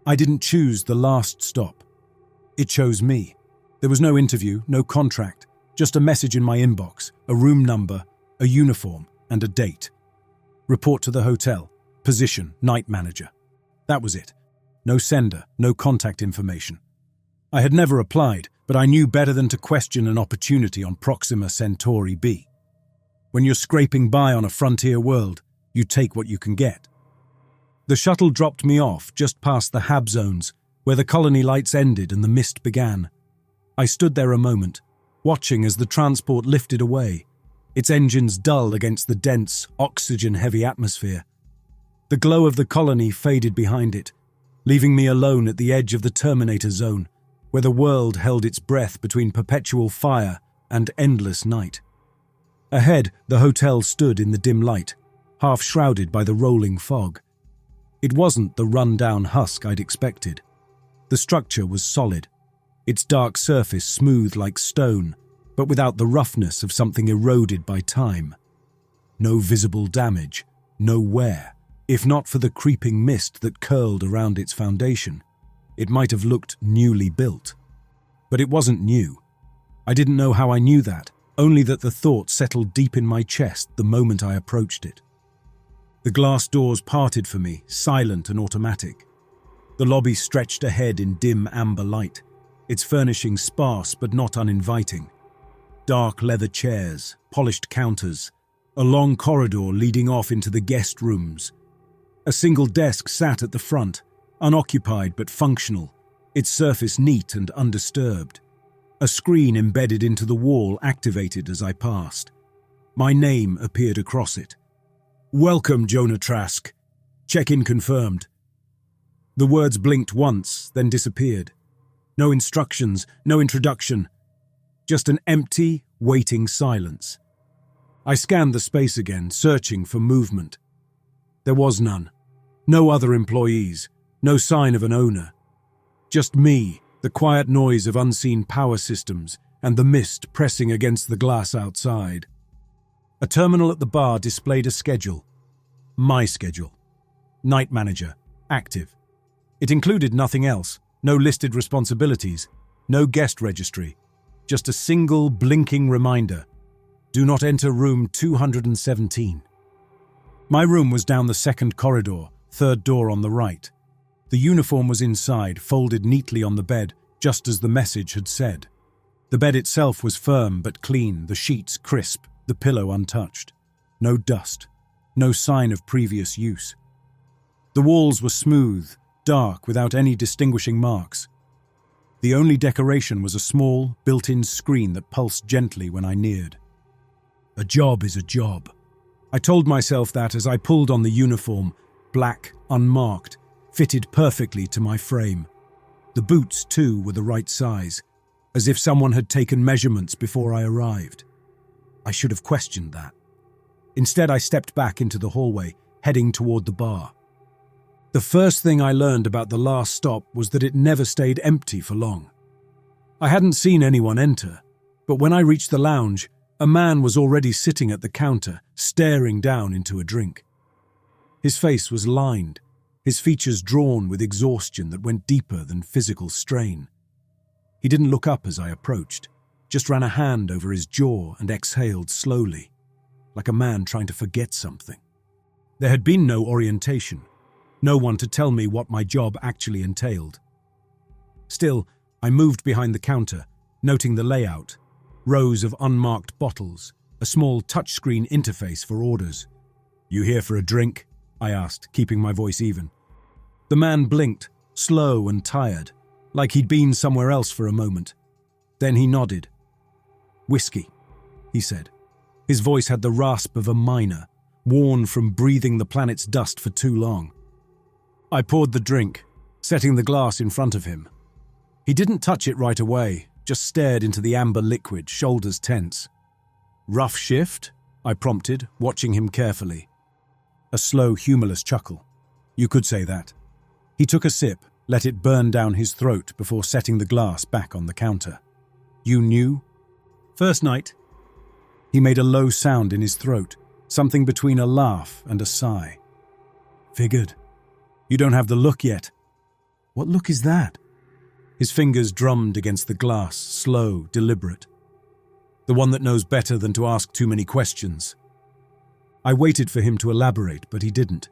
I didn't choose the last stop. It chose me. There was no interview, no contract, just a message in my inbox, a room number, a uniform, and a date. Report to the hotel. Position, night manager. That was it. No sender, no contact information. I had never applied, but I knew better than to question an opportunity on Proxima Centauri B. When you're scraping by on a frontier world, you take what you can get. The shuttle dropped me off just past the HAB zones, where the colony lights ended and the mist began. I stood there a moment, watching as the transport lifted away, its engines dull against the dense, oxygen-heavy atmosphere. The glow of the colony faded behind it, leaving me alone at the edge of the Terminator zone, where the world held its breath between perpetual fire and endless night. Ahead, the hotel stood in the dim light, half shrouded by the rolling fog. It wasn't the run-down husk I'd expected. The structure was solid, its dark surface smooth like stone, but without the roughness of something eroded by time. No visible damage, no wear. If not for the creeping mist that curled around its foundation, it might have looked newly built. But it wasn't new. I didn't know how I knew that, only that the thought settled deep in my chest the moment I approached it. The glass doors parted for me, silent and automatic. The lobby stretched ahead in dim amber light, its furnishings sparse but not uninviting. Dark leather chairs, polished counters, a long corridor leading off into the guest rooms. A single desk sat at the front, unoccupied but functional, its surface neat and undisturbed. A screen embedded into the wall activated as I passed. My name appeared across it. "Welcome, Jonah Trask. Check-in confirmed." The words blinked once, then disappeared. No instructions, no introduction. Just an empty, waiting silence. I scanned the space again, searching for movement. There was none. No other employees, no sign of an owner. Just me, the quiet noise of unseen power systems, and the mist pressing against the glass outside. A terminal at the bar displayed a schedule. My schedule. Night manager. Active. It included nothing else, no listed responsibilities, no guest registry. Just a single blinking reminder. Do not enter room 217. My room was down the second corridor, third door on the right. The uniform was inside, folded neatly on the bed, just as the message had said. The bed itself was firm but clean, the sheets crisp, the pillow untouched. No dust, no sign of previous use. The walls were smooth, dark, without any distinguishing marks. The only decoration was a small, built-in screen that pulsed gently when I neared. A job is a job. I told myself that as I pulled on the uniform, black, unmarked, fitted perfectly to my frame. The boots, too, were the right size, as if someone had taken measurements before I arrived. I should have questioned that. Instead, I stepped back into the hallway, heading toward the bar. The first thing I learned about the last stop was that it never stayed empty for long. I hadn't seen anyone enter, but when I reached the lounge, a man was already sitting at the counter, staring down into a drink. His face was lined, his features drawn with exhaustion that went deeper than physical strain. He didn't look up as I approached, just ran a hand over his jaw and exhaled slowly, like a man trying to forget something. There had been no orientation, no one to tell me what my job actually entailed. Still, I moved behind the counter, noting the layout, rows of unmarked bottles, a small touchscreen interface for orders. "You here for a drink?" I asked, keeping my voice even. The man blinked, slow and tired, like he'd been somewhere else for a moment. Then he nodded. "Whiskey," he said. His voice had the rasp of a miner, worn from breathing the planet's dust for too long. I poured the drink, setting the glass in front of him. He didn't touch it right away, just stared into the amber liquid, shoulders tense. "Rough shift?" I prompted, watching him carefully. A slow, humorless chuckle. "You could say that." He took a sip, let it burn down his throat before setting the glass back on the counter. "You knew?" "First night." He made a low sound in his throat, something between a laugh and a sigh. "Figured. You don't have the look yet." What look is that? His fingers drummed against the glass, slow, deliberate. The one that knows better than to ask too many questions. I waited for him to elaborate, but he didn't.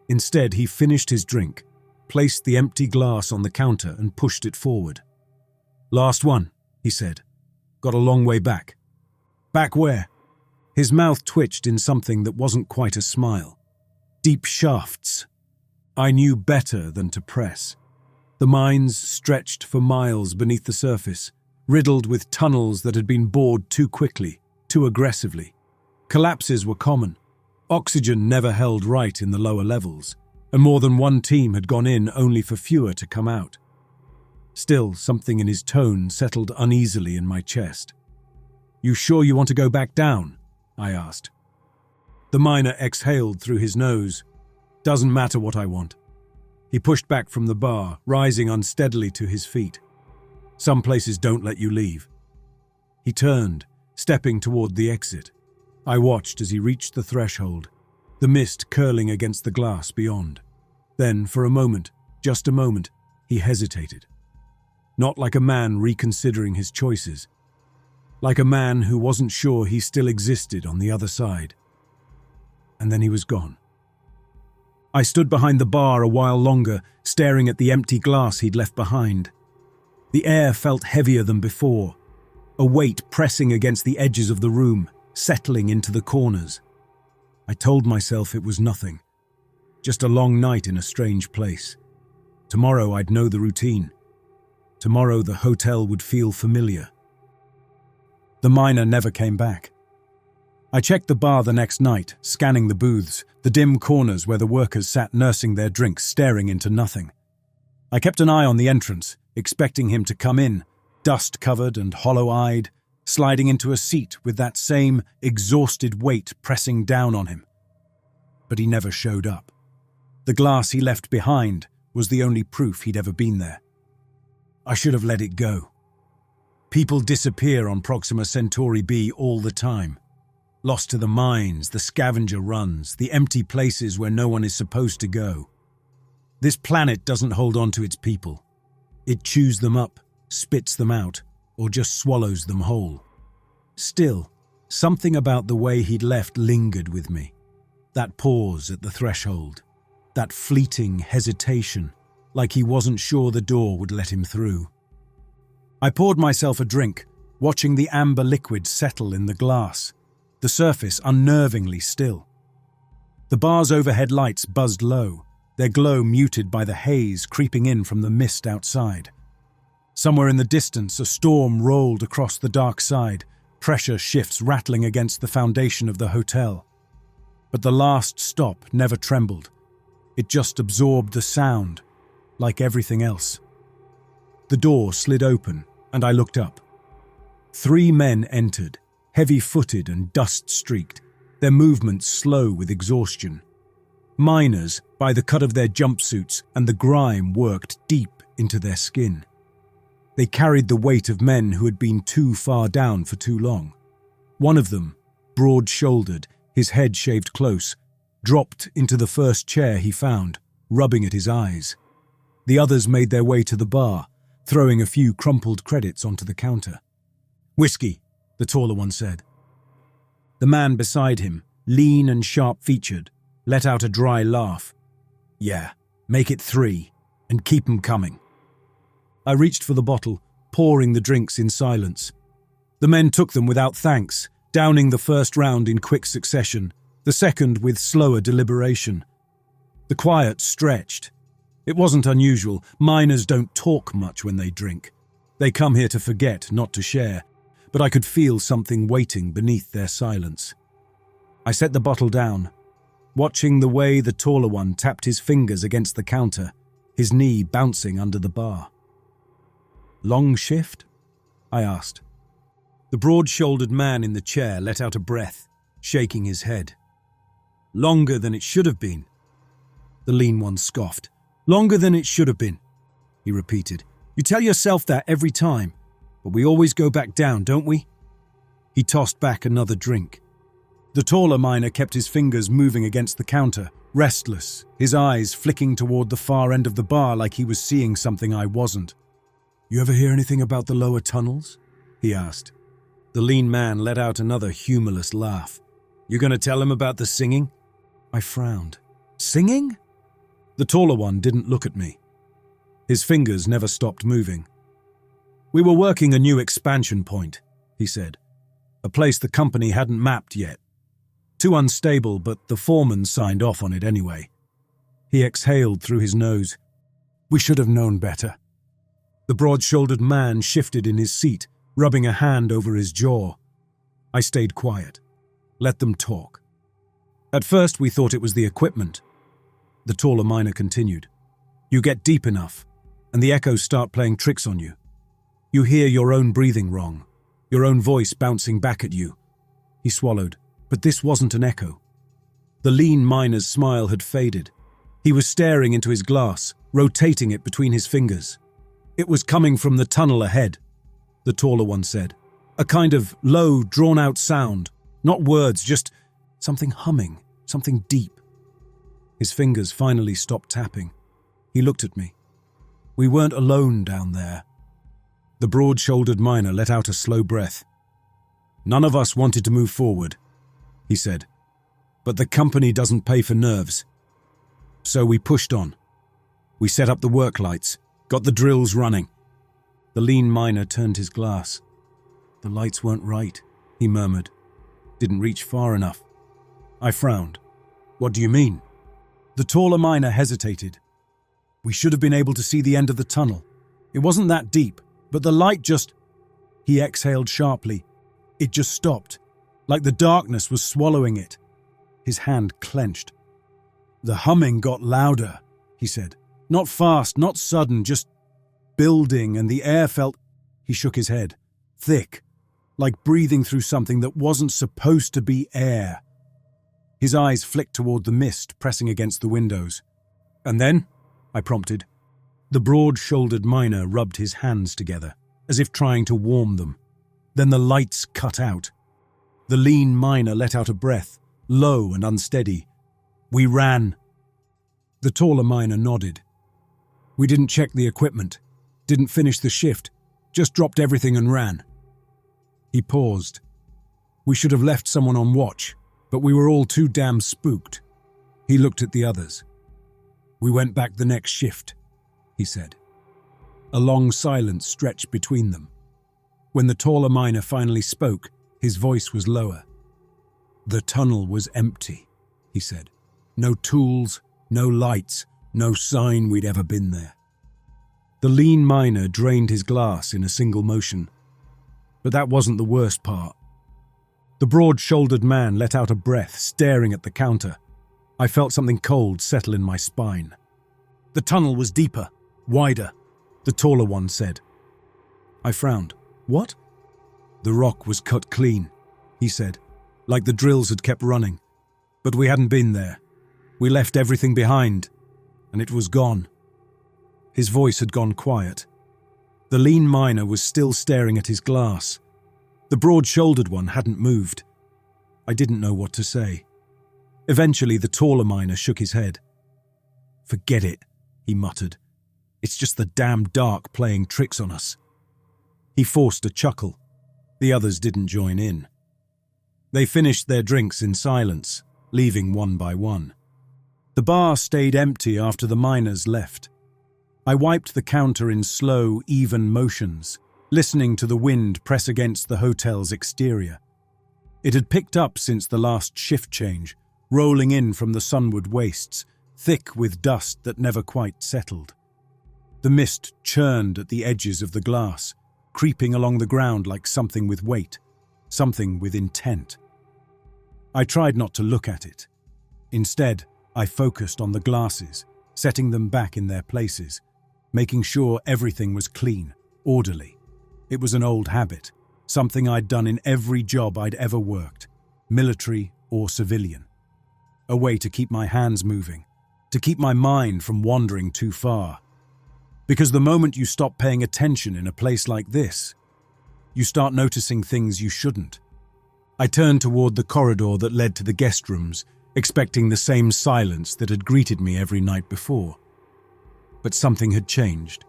Instead, he finished his drink, placed the empty glass on the counter and pushed it forward. "Last one," he said. "Got a long way back." "Back where?" His mouth twitched in something that wasn't quite a smile. "Deep shafts." I knew better than to press. The mines stretched for miles beneath the surface, riddled with tunnels that had been bored too quickly, too aggressively. Collapses were common. Oxygen never held right in the lower levels, and more than one team had gone in only for fewer to come out. Still, something in his tone settled uneasily in my chest. "You sure you want to go back down?" I asked. The miner exhaled through his nose. "Doesn't matter what I want." He pushed back from the bar, rising unsteadily to his feet. "Some places don't let you leave." He turned, stepping toward the exit. I watched as he reached the threshold, the mist curling against the glass beyond. Then, for a moment, just a moment, he hesitated. Not like a man reconsidering his choices. Like a man who wasn't sure he still existed on the other side. And then he was gone. I stood behind the bar a while longer, staring at the empty glass he'd left behind. The air felt heavier than before, a weight pressing against the edges of the room, settling into the corners. I told myself it was nothing. Just a long night in a strange place. Tomorrow I'd know the routine. Tomorrow the hotel would feel familiar. The miner never came back. I checked the bar the next night, scanning the booths, the dim corners where the workers sat nursing their drinks, staring into nothing. I kept an eye on the entrance, expecting him to come in, dust-covered and hollow-eyed, sliding into a seat with that same exhausted weight pressing down on him. But he never showed up. The glass he left behind was the only proof he'd ever been there. I should have let it go. People disappear on Proxima Centauri B all the time. Lost to the mines, the scavenger runs, the empty places where no one is supposed to go. This planet doesn't hold on to its people. It chews them up, spits them out, or just swallows them whole. Still, something about the way he'd left lingered with me. That pause at the threshold, that fleeting hesitation, like he wasn't sure the door would let him through. I poured myself a drink, watching the amber liquid settle in the glass, the surface unnervingly still. The bar's overhead lights buzzed low, their glow muted by the haze creeping in from the mist outside. Somewhere in the distance, a storm rolled across the dark side, pressure shifts rattling against the foundation of the hotel. But the last stop never trembled. It just absorbed the sound, like everything else. The door slid open, and I looked up. 3 men entered, heavy-footed and dust-streaked, their movements slow with exhaustion. Miners, by the cut of their jumpsuits and the grime worked deep into their skin. They carried the weight of men who had been too far down for too long. One of them, broad-shouldered, his head shaved close, dropped into the first chair he found, rubbing at his eyes. The others made their way to the bar, throwing a few crumpled credits onto the counter. "Whiskey," the taller one said. The man beside him, lean and sharp-featured, let out a dry laugh. "Yeah, make it 3, and keep 'em coming." I reached for the bottle, pouring the drinks in silence. The men took them without thanks, downing the first round in quick succession, the second with slower deliberation. The quiet stretched. It wasn't unusual. Miners don't talk much when they drink. They come here to forget, not to share. But I could feel something waiting beneath their silence. I set the bottle down, watching the way the taller one tapped his fingers against the counter, his knee bouncing under the bar. "Long shift?" I asked. The broad-shouldered man in the chair let out a breath, shaking his head. "Longer than it should have been." The lean one scoffed. "Longer than it should have been," he repeated. "You tell yourself that every time. But we always go back down, don't we?" He tossed back another drink. The taller miner kept his fingers moving against the counter, restless, his eyes flicking toward the far end of the bar like he was seeing something I wasn't. "You ever hear anything about the lower tunnels?" he asked. The lean man let out another humorless laugh. "You gonna tell him about the singing?" I frowned. "Singing?" The taller one didn't look at me. His fingers never stopped moving. "We were working a new expansion point," he said. "A place the company hadn't mapped yet. Too unstable, but the foreman signed off on it anyway." He exhaled through his nose. "We should have known better." The broad-shouldered man shifted in his seat, rubbing a hand over his jaw. I stayed quiet. Let them talk. "At first we thought it was the equipment." The taller miner continued. "You get deep enough, and the echoes start playing tricks on you. You hear your own breathing wrong, your own voice bouncing back at you." He swallowed. But this wasn't an echo. The lean miner's smile had faded. He was staring into his glass, rotating it between his fingers. "It was coming from the tunnel ahead," the taller one said. "A kind of low, drawn-out sound. Not words, just something humming, something deep." His fingers finally stopped tapping. He looked at me. "We weren't alone down there." The broad-shouldered miner let out a slow breath. "None of us wanted to move forward," he said, "but the company doesn't pay for nerves. So we pushed on. We set up the work lights, got the drills running." The lean miner turned his glass. "The lights weren't right," he murmured. "Didn't reach far enough." I frowned. "What do you mean?" The taller miner hesitated. "We should have been able to see the end of the tunnel. It wasn't that deep, but the light just—" He exhaled sharply. "It just stopped. Like the darkness was swallowing it." His hand clenched. "The humming got louder," he said. "Not fast, not sudden, just building, and the air felt—" He shook his head. "Thick, like breathing through something that wasn't supposed to be air." His eyes flicked toward the mist pressing against the windows. "And then?" I prompted. The broad-shouldered miner rubbed his hands together, as if trying to warm them. Then the lights cut out. The lean miner let out a breath, low and unsteady. "We ran." The taller miner nodded. "We didn't check the equipment, didn't finish the shift, just dropped everything and ran." He paused. "We should have left someone on watch, but we were all too damn spooked." He looked at the others. "We went back the next shift," he said. A long silence stretched between them. When the taller miner finally spoke, his voice was lower. "The tunnel was empty," he said. "No tools, no lights, no sign we'd ever been there." The lean miner drained his glass in a single motion. But that wasn't the worst part. The broad-shouldered man let out a breath, staring at the counter. I felt something cold settle in my spine. "The tunnel was deeper, wider," the taller one said. I frowned. "What?" "The rock was cut clean," he said, "like the drills had kept running. But we hadn't been there. We left everything behind, and it was gone." His voice had gone quiet. The lean miner was still staring at his glass. The broad-shouldered one hadn't moved. I didn't know what to say. Eventually, the taller miner shook his head. "Forget it," he muttered. "It's just the damn dark playing tricks on us." He forced a chuckle. The others didn't join in. They finished their drinks in silence, leaving one by one. The bar stayed empty after the miners left. I wiped the counter in slow, even motions, listening to the wind press against the hotel's exterior. It had picked up since the last shift change, rolling in from the sunward wastes, thick with dust that never quite settled. The mist churned at the edges of the glass, creeping along the ground like something with weight, something with intent. I tried not to look at it. Instead, I focused on the glasses, setting them back in their places, making sure everything was clean, orderly. It was an old habit, something I'd done in every job I'd ever worked, military or civilian. A way to keep my hands moving, to keep my mind from wandering too far. Because the moment you stop paying attention in a place like this, you start noticing things you shouldn't. I turned toward the corridor that led to the guest rooms, expecting the same silence that had greeted me every night before. But something had changed.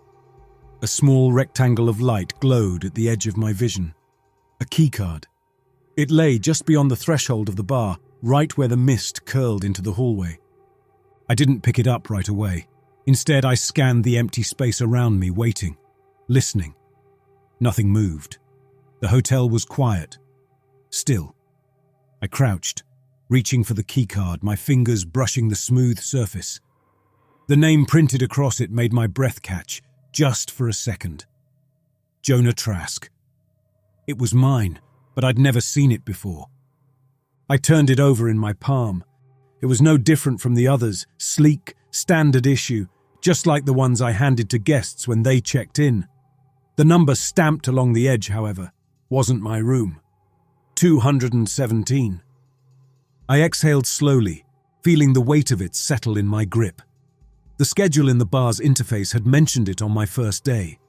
A small rectangle of light glowed at the edge of my vision. A keycard. It lay just beyond the threshold of the bar, right where the mist curled into the hallway. I didn't pick it up right away. Instead, I scanned the empty space around me, waiting, listening. Nothing moved. The hotel was quiet. Still. I crouched, reaching for the keycard, my fingers brushing the smooth surface. The name printed across it made my breath catch, just for a second. Jonah Trask. It was mine, but I'd never seen it before. I turned it over in my palm. It was no different from the others, sleek, standard issue, just like the ones I handed to guests when they checked in. The number stamped along the edge, however, wasn't my room. 217. I exhaled slowly, feeling the weight of it settle in my grip. The schedule in the bar's interface had mentioned it on my first day.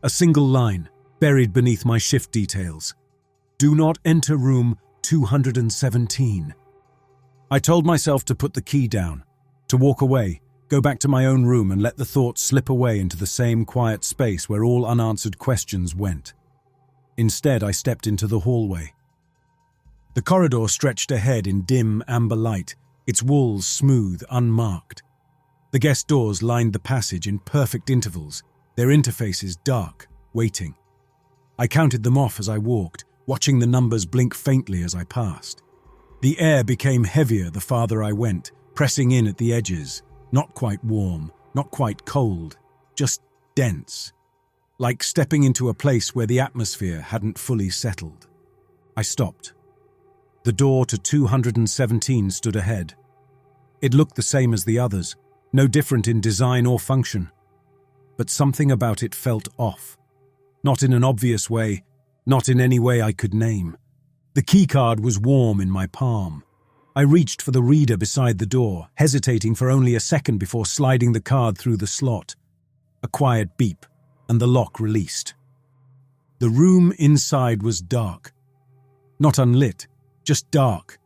A single line, buried beneath my shift details. Do not enter room 217. I told myself to put the key down, to walk away, go back to my own room and let the thoughts slip away into the same quiet space where all unanswered questions went. Instead, I stepped into the hallway. The corridor stretched ahead in dim amber light, its walls smooth, unmarked. The guest doors lined the passage in perfect intervals, their interfaces dark, waiting. I counted them off as I walked, watching the numbers blink faintly as I passed. The air became heavier the farther I went, pressing in at the edges, not quite warm, not quite cold, just dense, like stepping into a place where the atmosphere hadn't fully settled. I stopped. The door to 217 stood ahead. It looked the same as the others, no different in design or function. But something about it felt off. Not in an obvious way, not in any way I could name. The keycard was warm in my palm. I reached for the reader beside the door, hesitating for only a second before sliding the card through the slot. A quiet beep, and the lock released. The room inside was dark. Not unlit, just dark.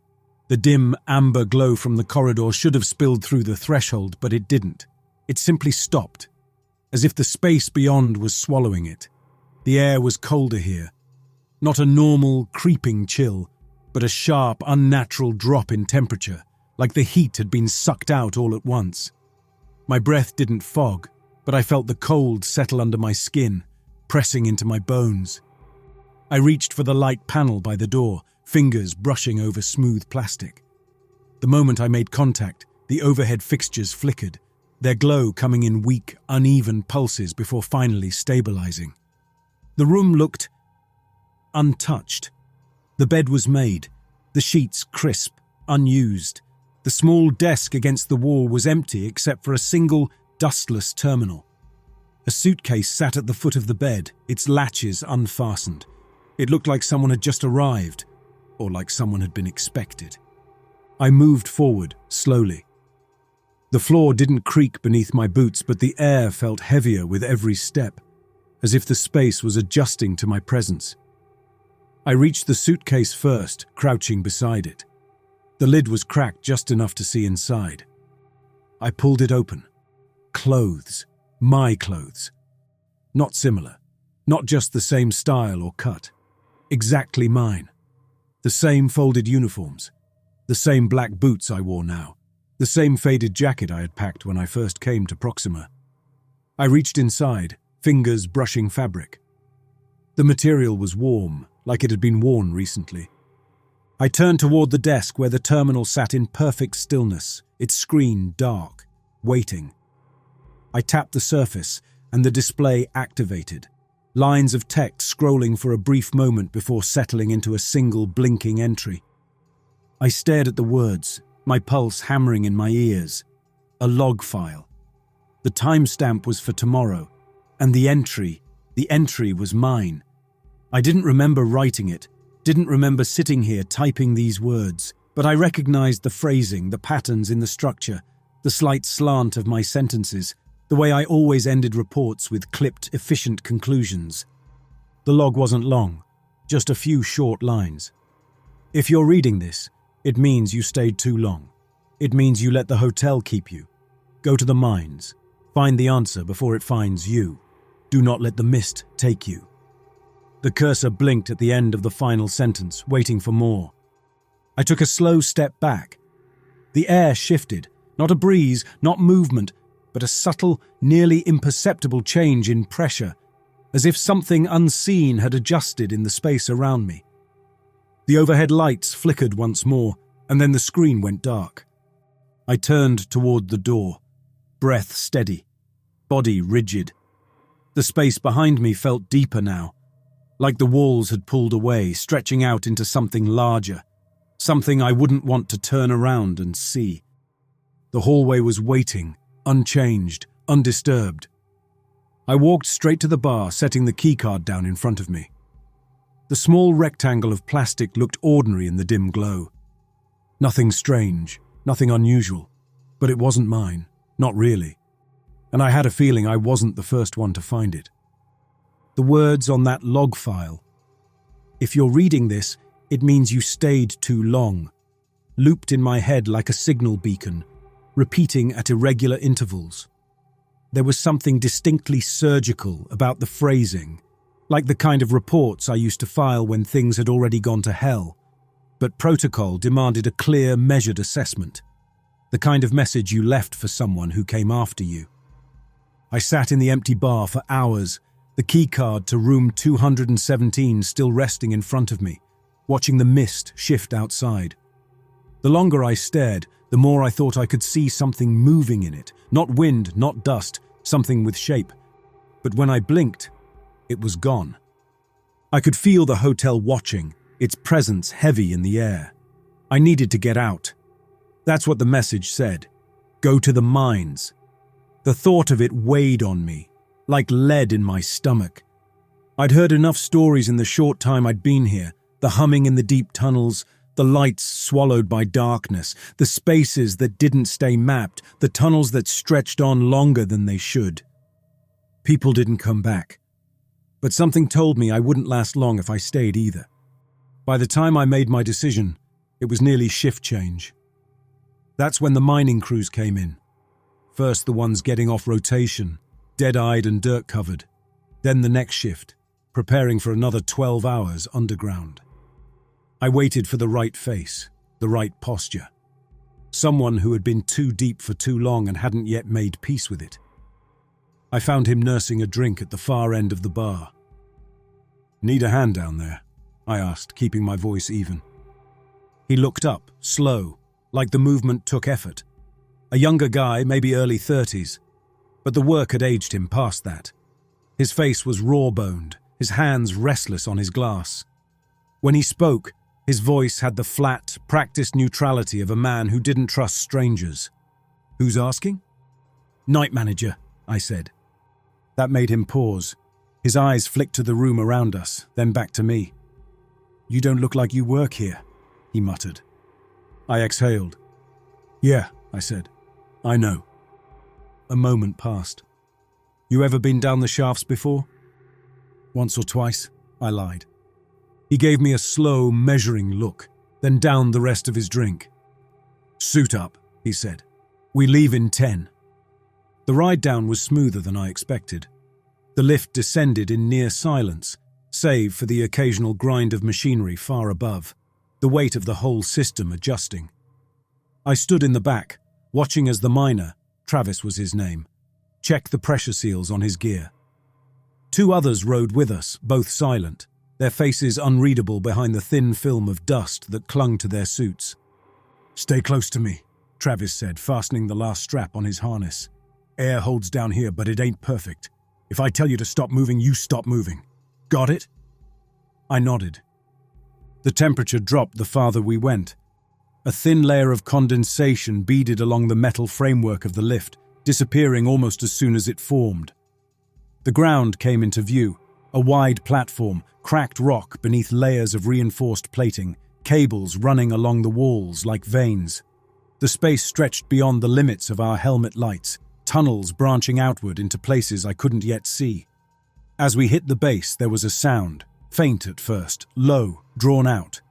The dim amber glow from the corridor should have spilled through the threshold, but it didn't. It simply stopped, as if the space beyond was swallowing it. The air was colder here. Not a normal, creeping chill, but a sharp, unnatural drop in temperature, like the heat had been sucked out all at once. My breath didn't fog, but I felt the cold settle under my skin, pressing into my bones. I reached for the light panel by the door, fingers brushing over smooth plastic. The moment I made contact, the overhead fixtures flickered, their glow coming in weak, uneven pulses before finally stabilizing. The room looked untouched. The bed was made, the sheets crisp, unused. The small desk against the wall was empty except for a single, dustless terminal. A suitcase sat at the foot of the bed, its latches unfastened. It looked like someone had just arrived, or like someone had been expected. I moved forward, slowly. The floor didn't creak beneath my boots, but the air felt heavier with every step, as if the space was adjusting to my presence. I reached the suitcase first, crouching beside it. The lid was cracked just enough to see inside. I pulled it open. Clothes. My clothes. Not similar. Not just the same style or cut. Exactly mine. The same folded uniforms. The same black boots I wore now. The same faded jacket I had packed when I first came to Proxima. I reached inside, fingers brushing fabric. The material was warm, like it had been worn recently. I turned toward the desk where the terminal sat in perfect stillness, its screen dark, waiting. I tapped the surface, and the display activated, lines of text scrolling for a brief moment before settling into a single blinking entry. I stared at the words, my pulse hammering in my ears. A log file. The timestamp was for tomorrow, and the entry was mine. I didn't remember writing it, didn't remember sitting here typing these words, but I recognized the phrasing, the patterns in the structure, the slight slant of my sentences, the way I always ended reports with clipped, efficient conclusions. The log wasn't long, just a few short lines. If you're reading this, it means you stayed too long. It means you let the hotel keep you. Go to the mines. Find the answer before it finds you. Do not let the mist take you." The cursor blinked at the end of the final sentence, waiting for more. I took a slow step back. The air shifted, not a breeze, not movement, but a subtle, nearly imperceptible change in pressure, as if something unseen had adjusted in the space around me. The overhead lights flickered once more, and then the screen went dark. I turned toward the door, breath steady, body rigid. The space behind me felt deeper now, like the walls had pulled away, stretching out into something larger, something I wouldn't want to turn around and see. The hallway was waiting, unchanged, undisturbed. I walked straight to the bar, setting the keycard down in front of me. The small rectangle of plastic looked ordinary in the dim glow. Nothing strange, nothing unusual, but it wasn't mine, not really. And I had a feeling I wasn't the first one to find it. The words on that log file. "If you're reading this, it means you stayed too long," looped in my head like a signal beacon, repeating at irregular intervals. There was something distinctly surgical about the phrasing, like the kind of reports I used to file when things had already gone to hell. But protocol demanded a clear, measured assessment, the kind of message you left for someone who came after you. I sat in the empty bar for hours, the keycard to room 217 still resting in front of me, watching the mist shift outside. The longer I stared, the more I thought I could see something moving in it, not wind, not dust, something with shape. But when I blinked, it was gone. I could feel the hotel watching, its presence heavy in the air. I needed to get out. That's what the message said. Go to the mines. The thought of it weighed on me, like lead in my stomach. I'd heard enough stories in the short time I'd been here, the humming in the deep tunnels, the lights swallowed by darkness, the spaces that didn't stay mapped, the tunnels that stretched on longer than they should. People didn't come back. But something told me I wouldn't last long if I stayed either. By the time I made my decision, it was nearly shift change. That's when the mining crews came in. First the ones getting off rotation, dead-eyed and dirt-covered. Then the next shift, preparing for another 12 hours underground. I waited for the right face, the right posture. Someone who had been too deep for too long and hadn't yet made peace with it. I found him nursing a drink at the far end of the bar. "Need a hand down there?" I asked, keeping my voice even. He looked up, slow, like the movement took effort. A younger guy, maybe early 30s, but the work had aged him past that. His face was raw-boned, his hands restless on his glass. When he spoke, his voice had the flat, practiced neutrality of a man who didn't trust strangers. "Who's asking?" "Night manager," I said. That made him pause. His eyes flicked to the room around us, then back to me. "You don't look like you work here," he muttered. I exhaled. "Yeah," I said. "I know." A moment passed. "You ever been down the shafts before?" "Once or twice," I lied. He gave me a slow, measuring look, then downed the rest of his drink. "Suit up," he said. "We leave in 10. The ride down was smoother than I expected. The lift descended in near silence, save for the occasional grind of machinery far above, the weight of the whole system adjusting. I stood in the back, watching as the miner, Travis was his name, checked the pressure seals on his gear. 2 others rode with us, both silent, their faces unreadable behind the thin film of dust that clung to their suits. "Stay close to me," Travis said, fastening the last strap on his harness. "Air holds down here, but it ain't perfect. If I tell you to stop moving, you stop moving. Got it?" I nodded. The temperature dropped the farther we went. A thin layer of condensation beaded along the metal framework of the lift, disappearing almost as soon as it formed. The ground came into view, a wide platform, cracked rock beneath layers of reinforced plating, cables running along the walls like veins. The space stretched beyond the limits of our helmet lights, tunnels branching outward into places I couldn't yet see. As we hit the base, there was a sound, faint at first, low, drawn out.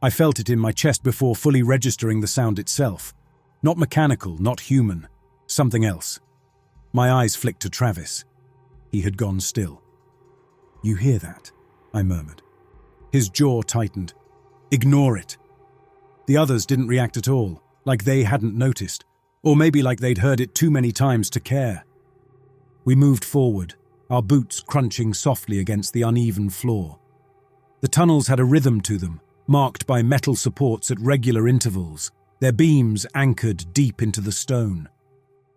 I felt it in my chest before fully registering the sound itself. Not mechanical, not human. Something else. My eyes flicked to Travis. He had gone still. "You hear that?" I murmured. His jaw tightened. "Ignore it." The others didn't react at all, like they hadn't noticed, or maybe like they'd heard it too many times to care. We moved forward, our boots crunching softly against the uneven floor. The tunnels had a rhythm to them, marked by metal supports at regular intervals, their beams anchored deep into the stone.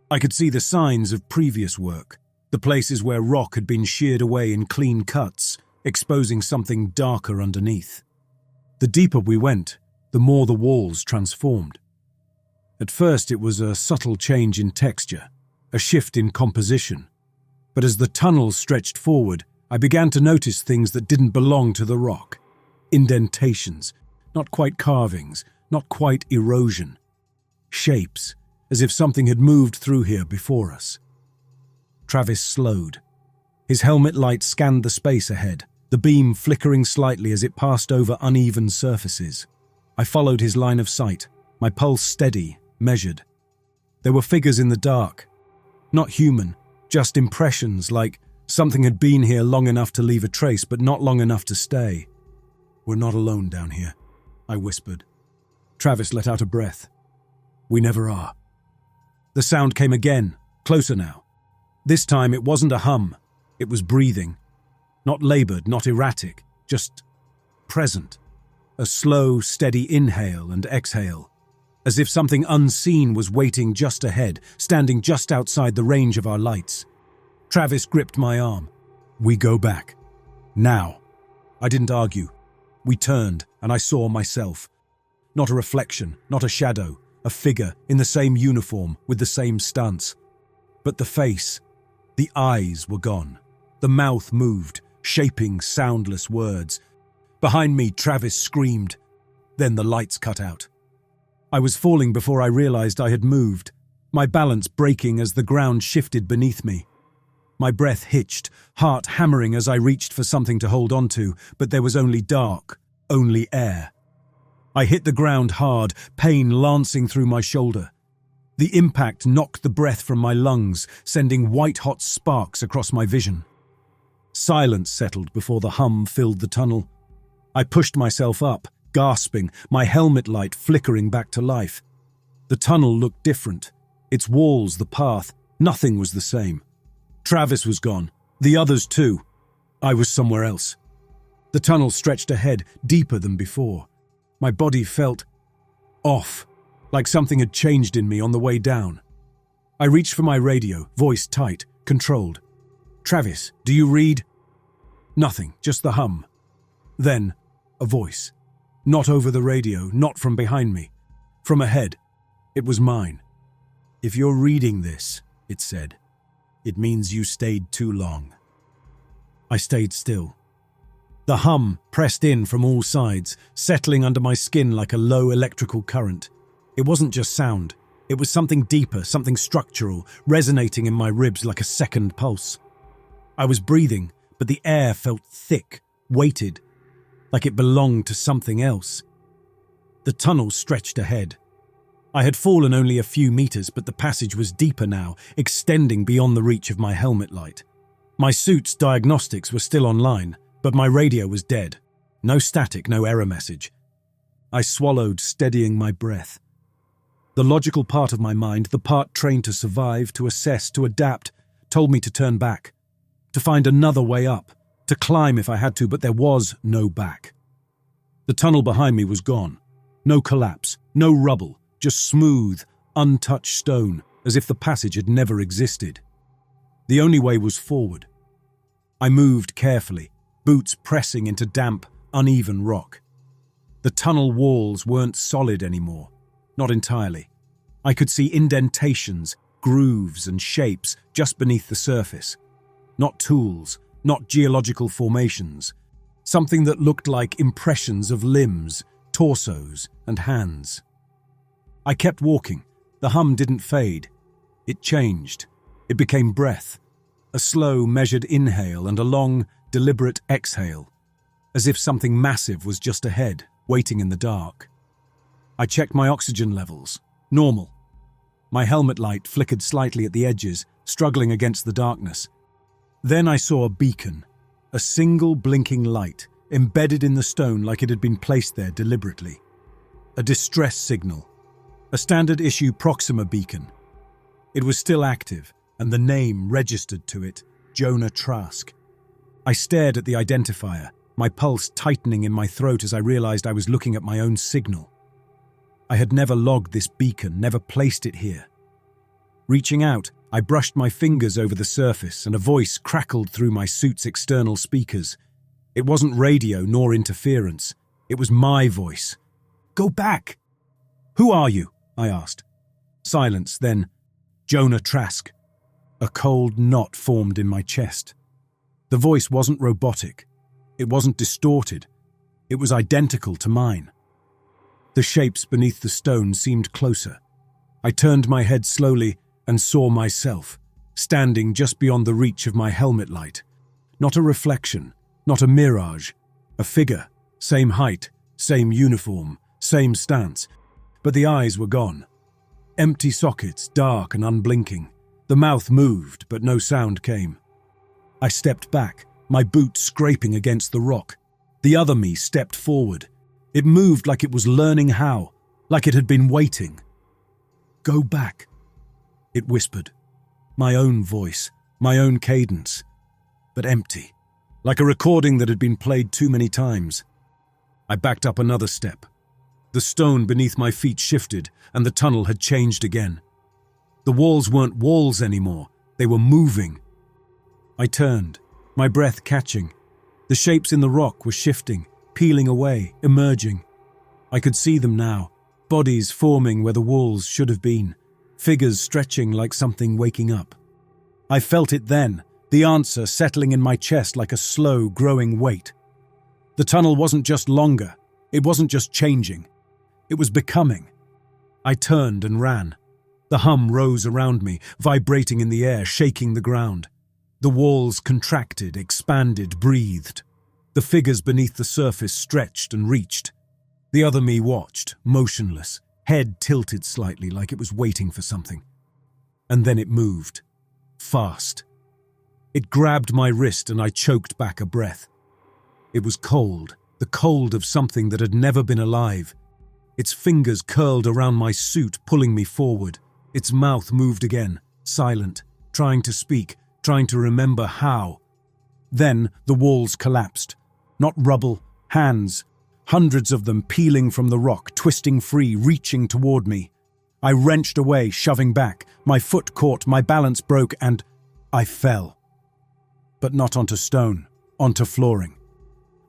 I could see the signs of previous work, the places where rock had been sheared away in clean cuts, exposing something darker underneath. The deeper we went, the more the walls transformed. At first it was a subtle change in texture, a shift in composition. But as the tunnels stretched forward, I began to notice things that didn't belong to the rock. Indentations, not quite carvings, not quite erosion. Shapes, as if something had moved through here before us. Travis slowed. His helmet light scanned the space ahead, the beam flickering slightly as it passed over uneven surfaces. I followed his line of sight, my pulse steady, measured. There were figures in the dark. Not human, just impressions, like something had been here long enough to leave a trace, but not long enough to stay. "We're not alone down here," I whispered. Travis let out a breath. "We never are." The sound came again, closer now. This time it wasn't a hum, it was breathing. Not labored, not erratic, just present. A slow, steady inhale and exhale, as if something unseen was waiting just ahead, standing just outside the range of our lights. Travis gripped my arm. "We go back. Now." I didn't argue. We turned, and I saw myself. Not a reflection, not a shadow, a figure in the same uniform with the same stance. But the face, the eyes were gone. The mouth moved, shaping soundless words. Behind me, Travis screamed. Then the lights cut out. I was falling before I realized I had moved, my balance breaking as the ground shifted beneath me. My breath hitched, heart hammering as I reached for something to hold onto, but there was only dark, only air. I hit the ground hard, pain lancing through my shoulder. The impact knocked the breath from my lungs, sending white-hot sparks across my vision. Silence settled before the hum filled the tunnel. I pushed myself up, gasping, my helmet light flickering back to life. The tunnel looked different. Its walls, the path, nothing was the same. Travis was gone. The others too. I was somewhere else. The tunnel stretched ahead, deeper than before. My body felt off, like something had changed in me on the way down. I reached for my radio, voice tight, controlled. "Travis, do you read?" Nothing, just the hum. Then, a voice. Not over the radio, not from behind me. From ahead. It was mine. "If you're reading this," it said, "it means you stayed too long." I stayed still. The hum pressed in from all sides, settling under my skin like a low electrical current. It wasn't just sound. It was something deeper, something structural, resonating in my ribs like a second pulse. I was breathing, but the air felt thick, weighted, like it belonged to something else. The tunnel stretched ahead. I had fallen only a few meters, but the passage was deeper now, extending beyond the reach of my helmet light. My suit's diagnostics were still online, but my radio was dead. No static, no error message. I swallowed, steadying my breath. The logical part of my mind, the part trained to survive, to assess, to adapt, told me to turn back, to find another way up, to climb if I had to, but there was no back. The tunnel behind me was gone. No collapse, no rubble, just smooth, untouched stone, as if the passage had never existed. The only way was forward. I moved carefully, boots pressing into damp, uneven rock. The tunnel walls weren't solid anymore, not entirely. I could see indentations, grooves and shapes just beneath the surface. Not tools, not geological formations. Something that looked like impressions of limbs, torsos and hands. I kept walking. The hum didn't fade. It changed. It became breath. A slow, measured inhale and a long, deliberate exhale, as if something massive was just ahead, waiting in the dark. I checked my oxygen levels. Normal. My helmet light flickered slightly at the edges, struggling against the darkness. Then I saw a beacon, a single blinking light, embedded in the stone like it had been placed there deliberately. A distress signal, a standard-issue Proxima beacon. It was still active, and the name registered to it, Jonah Trask. I stared at the identifier, my pulse tightening in my throat as I realized I was looking at my own signal. I had never logged this beacon, never placed it here. Reaching out, I brushed my fingers over the surface and a voice crackled through my suit's external speakers. It wasn't radio nor interference. It was my voice. "Go back!" "Who are you?" I asked. Silence, then, "Jonah Trask." A cold knot formed in my chest. The voice wasn't robotic. It wasn't distorted. It was identical to mine. The shapes beneath the stone seemed closer. I turned my head slowly and saw myself, standing just beyond the reach of my helmet light. Not a reflection, not a mirage. A figure, same height, same uniform, same stance. But the eyes were gone. Empty sockets, dark and unblinking. The mouth moved, but no sound came. I stepped back, my boot scraping against the rock. The other me stepped forward. It moved like it was learning how, like it had been waiting. "Go back," it whispered. My own voice, my own cadence, but empty, like a recording that had been played too many times. I backed up another step. The stone beneath my feet shifted, and the tunnel had changed again. The walls weren't walls anymore, they were moving. I turned, my breath catching. The shapes in the rock were shifting, peeling away, emerging. I could see them now, bodies forming where the walls should have been, figures stretching like something waking up. I felt it then, the answer settling in my chest like a slow, growing weight. The tunnel wasn't just longer, it wasn't just changing, it was becoming. I turned and ran. The hum rose around me, vibrating in the air, shaking the ground. The walls contracted, expanded, breathed. The figures beneath the surface stretched and reached. The other me watched, motionless, head tilted slightly like it was waiting for something. And then it moved. Fast. It grabbed my wrist and I choked back a breath. It was cold, the cold of something that had never been alive. Its fingers curled around my suit, pulling me forward. Its mouth moved again, silent, trying to speak, trying to remember how. Then the walls collapsed. Not rubble, hands. Hundreds of them peeling from the rock, twisting free, reaching toward me. I wrenched away, shoving back. My foot caught, my balance broke, and I fell. But not onto stone, onto flooring.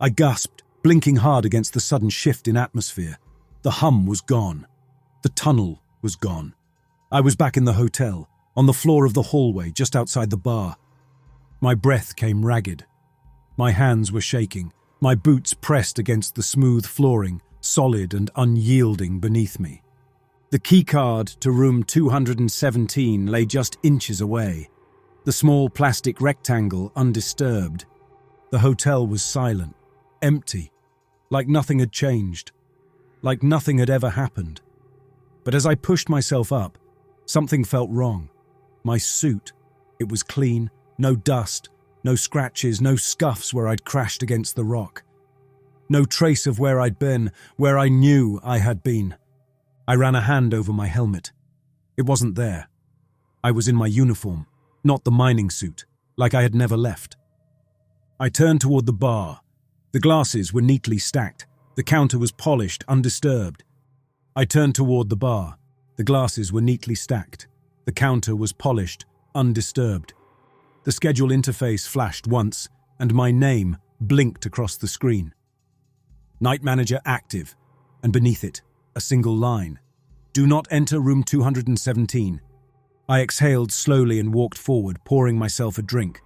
I gasped, blinking hard against the sudden shift in atmosphere. The hum was gone. The tunnel was gone. I was back in the hotel, on the floor of the hallway just outside the bar. My breath came ragged. My hands were shaking, my boots pressed against the smooth flooring, solid and unyielding beneath me. The keycard to room 217 lay just inches away, the small plastic rectangle undisturbed. The hotel was silent, empty, like nothing had changed, like nothing had ever happened. But as I pushed myself up, something felt wrong. My suit, it was clean, no dust, no scratches, no scuffs where I'd crashed against the rock. No trace of where I'd been, where I knew I had been. I ran a hand over my helmet. It wasn't there. I was in my uniform, not the mining suit, like I had never left. I turned toward the bar. The glasses were neatly stacked. The counter was polished, undisturbed. I turned toward the bar. The glasses were neatly stacked. The counter was polished, undisturbed. The schedule interface flashed once, and my name blinked across the screen. Night Manager active, and beneath it, a single line. Do not enter room 217. I exhaled slowly and walked forward, pouring myself a drink.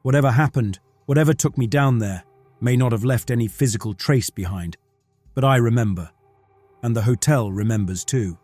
Whatever happened, whatever took me down there, may not have left any physical trace behind. But I remember. And the hotel remembers too.